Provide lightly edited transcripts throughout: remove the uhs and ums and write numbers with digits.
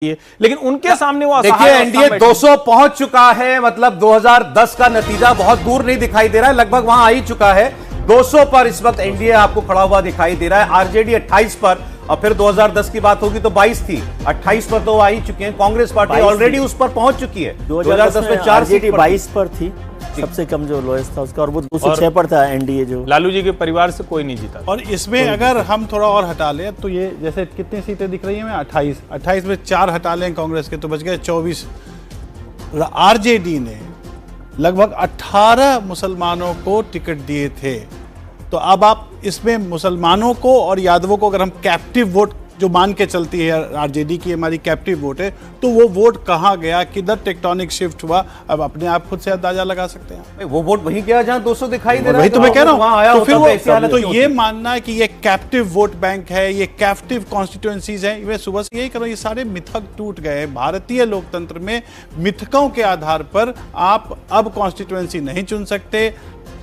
लेकिन उनके सामने वो देखिए एनडीए 200 पहुंच चुका है, मतलब 2010 का नतीजा बहुत दूर नहीं दिखाई दे रहा है, लगभग वहां आ ही चुका है। 200 पर इस वक्त एनडीए आपको खड़ा हुआ दिखाई दे रहा है, आरजेडी 28 पर, और फिर 2010 की बात होगी तो 22 थी, 28 पर तो वो आ ही चुके हैं। कांग्रेस पार्टी ऑलरेडी उस पर पहुंच चुकी है। 2010 में 4 सीट 22 पर थी, सबसे कम जो लोएस्ट था उसका, और वो 206 पर था एनडीए जो। लालू जी के परिवार से कोई नहीं जीता। और इसमें अगर हम थोड़ा और हटा लें तो ये जैसे कितनी सीटें दिख रही हैं, 28 में 4 हटा लें कांग्रेस के तो बच गए 24। आरजेडी ने लगभग 18 मुसलमानों को टिकट दिए थे, तो अब आप इसमें मुसलमानों को और यादवों को अगर हम कैप्टिव वोट जो मान के चलती है आरजेडी की हमारी कैप्टिव वोट है, तो वो वोट कहाँ गया, किधर टेक्टोनिक शिफ्ट हुआ, अब अपने आप खुद से अंदाजा लगा सकते हैं। वो वोट वहीं गया जहां 200 दिखाई दे रहा है, वही तो मैं कह रहा हूं। तो फिर वो तो ये थी। मानना है कि ये कैप्टिव वोट बैंक है, ये कैप्टिव कॉन्स्टिट्यूएंसीज है, मैं सुबह से यही कर रहा हूं, ये सारे मिथक टूट गए हैं। भारतीय लोकतंत्र में मिथकों के आधार पर आप अब कॉन्स्टिट्यूएंसी नहीं चुन सकते,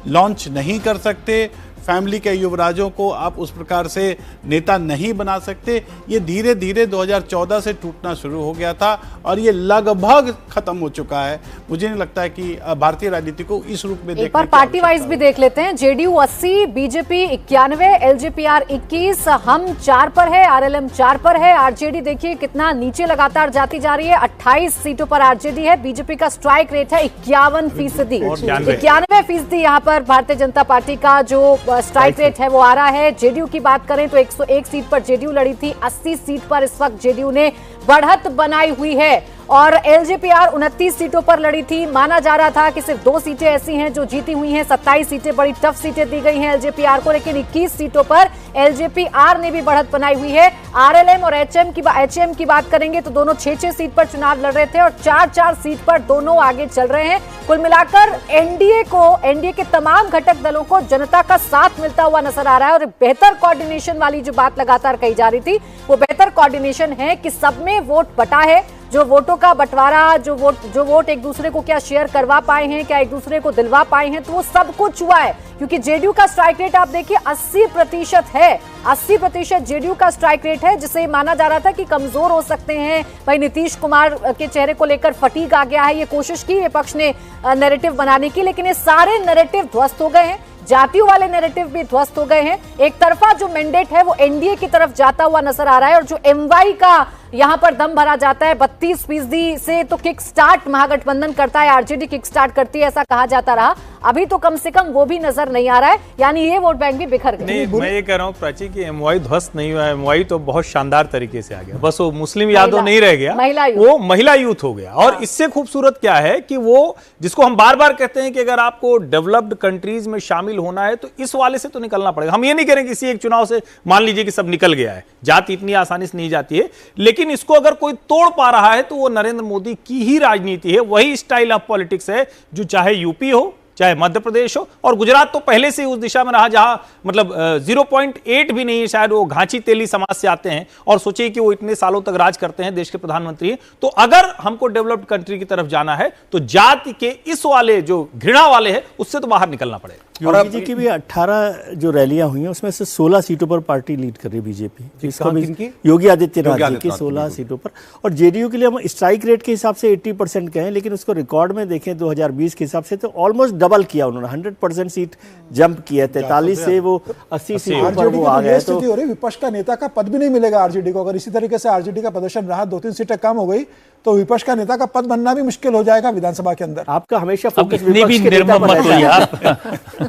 लॉन्च नहीं कर सकते, फैमिली के युवराजों को आप उस प्रकार से नेता नहीं बना सकते। ये धीरे धीरे 2014 से टूटना शुरू हो गया था और ये लगभग खत्म हो चुका है। मुझे नहीं लगता है कि भारतीय राजनीति को इस रूप में एक बार पार्टी वाइज भी देख लेते हैं। जेडीयू 80, बीजेपी 91, एलजेपीआर 21, हम 4 पर है, आरएलएम 4 पर है। आरजेडी देखिए कितना नीचे लगातार जाती जा रही है, 28 सीटों पर आरजेडी है। बीजेपी का स्ट्राइक रेट है 51%, 91% यहाँ पर भारतीय जनता पार्टी का जो स्ट्राइक रेट है वो आ रहा है। जेडीयू की बात करें तो 101 सीट पर जेडीयू लड़ी थी, 80 सीट पर इस वक्त जेडीयू ने बढ़त बनाई हुई है। और एलजेपीआर 29 सीटों पर लड़ी थी, माना जा रहा था कि सिर्फ 2 सीटें ऐसी हैं जो जीती हुई हैं, 27 सीटें बड़ी टफ सीटें दी गई हैं एलजेपीआर को, लेकिन 21 सीटों पर एलजेपीआर ने भी बढ़त बनाई हुई है। आरएलएम और एचएम की बात करेंगे तो दोनों 6-6 सीट पर चुनाव लड़ रहे थे और 4-4 सीट पर दोनों आगे चल रहे हैं। कुल मिलाकर एनडीए के तमाम घटक दलों को जनता का साथ मिलता हुआ नजर आ रहा है। और बेहतर कोऑर्डिनेशन वाली जो बात लगातार कही जा रही थी, वो बेहतर कोऑर्डिनेशन है कि सब में वोट बटा है, जो वोटों का बंटवारा, जो वोट एक दूसरे को क्या शेयर करवा पाए हैं, क्या एक दूसरे को दिलवा पाए हैं, तो वो सब कुछ हुआ है। क्योंकि जेडीयू का स्ट्राइक रेट आप देखिए 80% है, 80% जेडीयू का स्ट्राइक रेट है, जिसे माना जा रहा था कि कमजोर हो सकते हैं। भाई नीतीश कुमार के चेहरे को लेकर फटीग आ गया है, ये कोशिश की विपक्ष ने नैरेटिव बनाने की, लेकिन ये सारे नैरेटिव ध्वस्त हो गए हैं। जातियों वाले नैरेटिव भी ध्वस्त हो गए हैं। एक तरफा जो मैंडेट है वो एनडीए की तरफ जाता हुआ नजर आ रहा है और जो एमवाई का यहां पर दम भरा जाता है 32% से, तो किक स्टार्ट महागठबंधन करता है, आरजेडी किक स्टार्ट करती है, ऐसा कहा जाता रहा। अभी तो कम से कम वो भी नजर नहीं आ रहा है, यानी ये वोट बैंक भी बिखर गए। मैं ये कह रहा हूँ प्राची की एमवाई ध्वस्त नहीं हुआ, एमवाई तो बहुत शानदार तरीके से आ गया, बस वो मुस्लिम यादव नहीं रह गया, वो महिला यूथ हो गया। और इससे खूबसूरत क्या है कि वो जिसको हम बार बार कहते हैं कि अगर आपको डेवलप्ड कंट्रीज में शामिल होना है तो इस वाले से तो निकलना पड़ेगा। हम ये नहीं कह रहे किसी एक चुनाव से मान लीजिए कि सब निकल गया है, जाति इतनी आसानी से नहीं जाती है, लेकिन इसको अगर कोई तोड़ पा रहा है तो वो नरेंद्र मोदी की ही राजनीति है, वही स्टाइल ऑफ पॉलिटिक्स है जो चाहे यूपी हो, चाहे मध्य प्रदेश हो, और गुजरात तो पहले से उस दिशा में रहा जहां मतलब 0.8 भी नहीं है, शायद वो घांची तेली समाज से आते हैं और सोचिए कि वो इतने सालों तक राज करते हैं, देश के प्रधानमंत्री हैं। तो अगर हमको डेवलप्ड कंट्री की तरफ जाना है तो जाति के इस वाले जो घृणा वाले हैं उससे तो बाहर निकलना पड़ेगा। योगी जी की भी 18 जो रैलियां हुई हैं उसमें से 16 सीटों पर पार्टी लीड कर रही है बीजेपी, इसका भी योगी आदित्यनाथ जी की 16 सीटों पर। और जेडीयू के लिए हम स्ट्राइक रेट के हिसाब से 80% कहें, लेकिन उसको रिकॉर्ड में देखें 2020 के हिसाब से तो ऑलमोस्ट डबल किया उन्होंने, 100% सीट जंप किया, 43 से वो 80 सीटों पर वो आ गए। तो विपक्ष का नेता का पद भी नहीं मिलेगा आरजेडी को, अगर इसी तरीके से आरजेडी का प्रदर्शन रहा, 2-3 सीटें कम हो गई तो विपक्ष का नेता का पद बनना भी मुश्किल हो जाएगा विधानसभा के अंदर। आपका हमेशा फोकस विपक्ष के नेता पर है।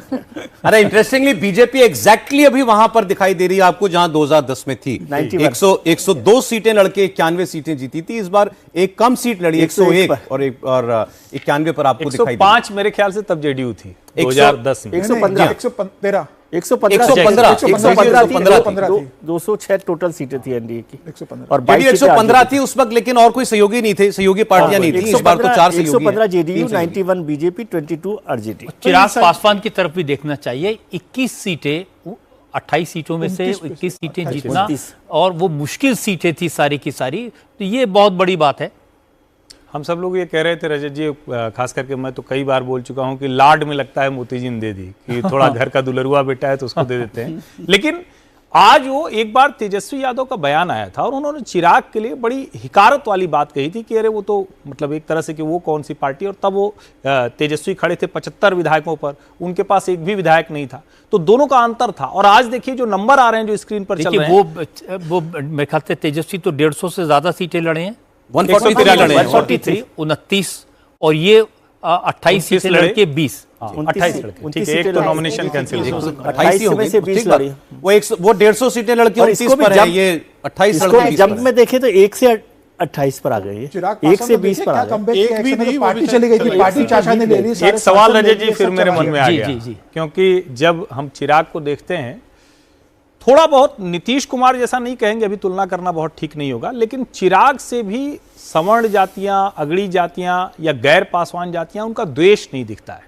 अरे इंटरेस्टिंगली बीजेपी एग्जैक्टली अभी वहां पर दिखाई दे रही है आपको जहां 2010 में थी, 102 सीटें लड़के 91 सीटें जीती थी। इस बार एक कम सीट लड़ी 101 और 91 पर आपको दिखाई 105 मेरे ख्याल से तब जेडीयू थी 2010 में, 115 206 टोटल सीटें थी एनडीए की 115 और 115 थी उस वक्त, लेकिन और कोई सहयोगी नहीं थे, सहयोगी पार्टियां नहीं थी। इस बार तो 4 सहयोगी 115 JDU, 91 BJP, 22 RJD. Chirag Paswan की तरफ भी देखना चाहिए, 21 सीटें 28 सीटों में से 21 सीटें जीतना, और वो मुश्किल सीटें थी सारी की सारी, तो ये बहुत बड़ी बात है। हम सब लोग ये कह रहे थे रजत जी, खास करके मैं तो कई बार बोल चुका हूं कि लाड में लगता है मोती जी ने दे दी कि थोड़ा घर का दुलरुआ बेटा है तो उसको दे देते हैं, लेकिन आज वो एक बार तेजस्वी यादव का बयान आया था और उन्होंने चिराग के लिए बड़ी हिकारत वाली बात कही थी कि अरे वो तो मतलब एक तरह से कि वो कौन सी पार्टी, और तब वो तेजस्वी खड़े थे 75 विधायकों पर, उनके पास एक भी विधायक नहीं था, तो दोनों का अंतर था। और आज देखिए जो नंबर आ रहे हैं जो स्क्रीन पर चल रहे हैं, वो मेरे ख्याल से तेजस्वी तो 150 से ज्यादा सीटें लड़े हैं, 143 29, और ये 28 सीटें लड़के 20, 28 लड़के, ठीक है, एक तो नॉमिनेशन कैंसिल, 28 में से 20 लड़ी। वो 150 सीटें लड़के 29 पर है, ये 28 लड़के जब में देखे तो 1 से 28 पर आ गए, 1 से 20 पर आ गए। एक भी नहीं, पार्टी चली गई थी, पार्टी चाचा ने ले ली। एक सवाल रजत जी फिर मेरे मन में आ गया, क्योंकि जब हम चिराग को देखते हैं, थोड़ा बहुत नीतीश कुमार जैसा नहीं कहेंगे, अभी तुलना करना बहुत ठीक नहीं होगा, लेकिन चिराग से भी सवर्ण जातियां, अगड़ी जातियां या गैर पासवान जातियां, उनका द्वेष नहीं दिखता है।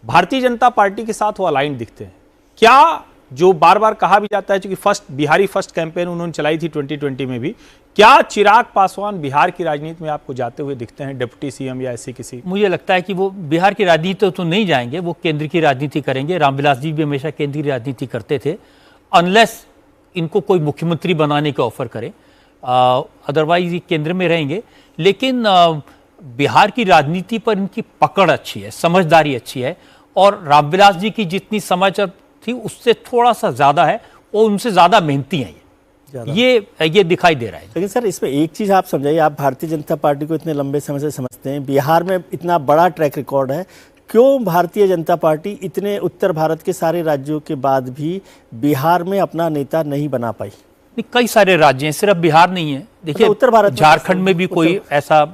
भारतीय जनता पार्टी के साथ वो अलाइन दिखते हैं। क्या जो बार बार कहा भी जाता है, क्योंकि बिहारी फर्स्ट कैंपेन उन्होंने चलाई थी 2020 में भी, क्या चिराग पासवान बिहार की राजनीति में आपको जाते हुए दिखते हैं, डिप्टी सीएम या ऐसी किसी? मुझे लगता है कि वो बिहार की राजनीति तो नहीं जाएंगे, वो केंद्र की राजनीति करेंगे। रामविलास जी भी हमेशा केंद्र की राजनीति करते थे, अनलेस इनको कोई मुख्यमंत्री बनाने का ऑफर करे, अदरवाइज ये केंद्र में रहेंगे। लेकिन बिहार की राजनीति पर इनकी पकड़ अच्छी है, समझदारी अच्छी है, और रामविलास जी की जितनी समझ थी उससे थोड़ा सा ज्यादा है, और उनसे ज्यादा मेहनती हैं ये दिखाई दे रहा है। लेकिन सर इसमें एक चीज आप समझाइए, आप भारतीय जनता पार्टी को इतने लंबे समय से समझते हैं, बिहार में इतना बड़ा ट्रैक रिकॉर्ड है, क्यों भारतीय जनता पार्टी इतने उत्तर भारत के सारे राज्यों के बाद भी बिहार में अपना नेता नहीं बना पाई? कई सारे राज्य हैं, सिर्फ बिहार नहीं है। देखिए उत्तर भारत, झारखंड में भी कोई ऐसा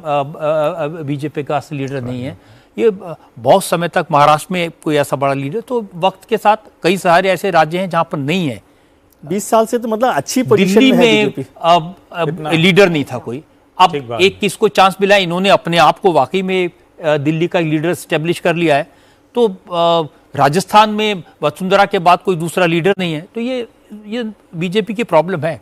बीजेपी का लीडर नहीं है। ये बहुत समय तक महाराष्ट्र में कोई ऐसा बड़ा लीडर, तो वक्त के साथ कई सारे ऐसे राज्य हैं जहां पर नहीं है। 20 साल से तो मतलब अच्छी पोजीशन दिल्ली में अब लीडर नहीं था कोई, अब एक किसको चांस मिला, इन्होंने अपने आप को वाकई में दिल्ली का लीडर स्टैब्लिश कर लिया है। तो राजस्थान में वसुंधरा के बाद कोई दूसरा लीडर नहीं है, तो ये बीजेपी की प्रॉब्लम है।